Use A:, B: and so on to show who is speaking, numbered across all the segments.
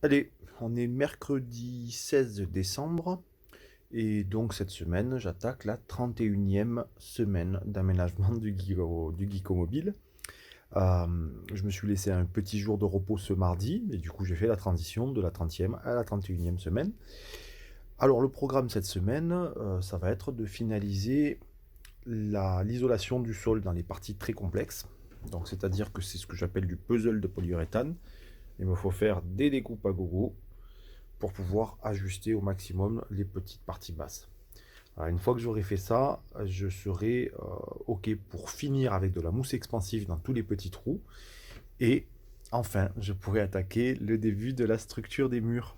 A: Allez, on est mercredi 16 décembre et donc cette semaine, j'attaque la 31e semaine d'aménagement du Geeko Mobile. Euh, je me suis laissé un petit jour de repos ce mardi et du coup j'ai fait la transition de la 30e à la 31e semaine. Alors le programme cette semaine, ça va être de finaliser l'isolation du sol dans les parties très complexes. Donc c'est-à-dire que c'est ce que j'appelle du puzzle de polyuréthane. Il me faut faire des découpes à gogo pour pouvoir ajuster au maximum les petites parties basses. Alors, une fois que j'aurai fait ça, je serai OK pour finir avec de la mousse expansive dans tous les petits trous. Et enfin, je pourrai attaquer le début de la structure des murs,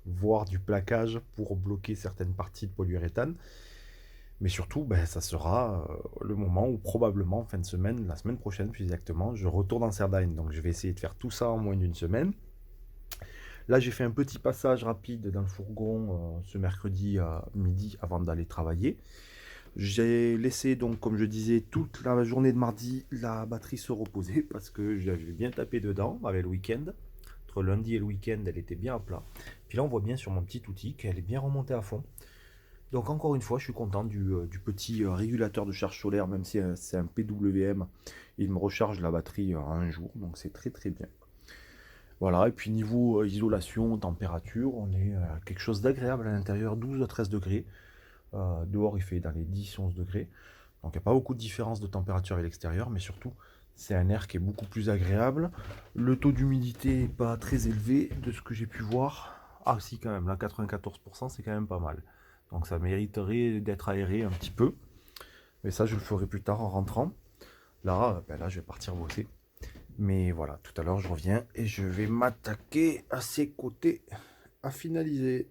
A: voire du plaquage pour bloquer certaines parties de polyuréthane. Mais surtout, ben, ça sera le moment où probablement, en fin de semaine, la semaine prochaine plus exactement, je retourne en Cerdagne. Donc je vais essayer de faire tout ça en moins d'une semaine. Là, j'ai fait un petit passage rapide dans le fourgon ce mercredi à midi avant d'aller travailler. J'ai laissé donc, comme je disais, toute la journée de mardi la batterie se reposer parce que j'avais bien tapé dedans avec le week-end. Entre lundi et le week-end, elle était bien à plat. Puis là, on voit bien sur mon petit outil qu'elle est bien remontée à fond. Donc encore une fois, je suis content du petit régulateur de charge solaire, même si c'est un PWM. Il me recharge la batterie en un jour, donc c'est très très bien. Voilà, et puis niveau isolation, température, on est à quelque chose d'agréable à l'intérieur, 12 à 13 degrés. Dehors, il fait dans les 10-11 degrés. Donc il n'y a pas beaucoup de différence de température avec l'extérieur, mais surtout, c'est un air qui est beaucoup plus agréable. Le taux d'humidité n'est pas très élevé de ce que j'ai pu voir. Ah si, quand même, là, 94%, c'est quand même pas mal. Donc ça mériterait d'être aéré un petit peu. Mais ça, je le ferai plus tard en rentrant. Là, ben là, je vais partir bosser. Mais voilà, tout à l'heure je reviens et je vais m'attaquer à ses côtés à finaliser.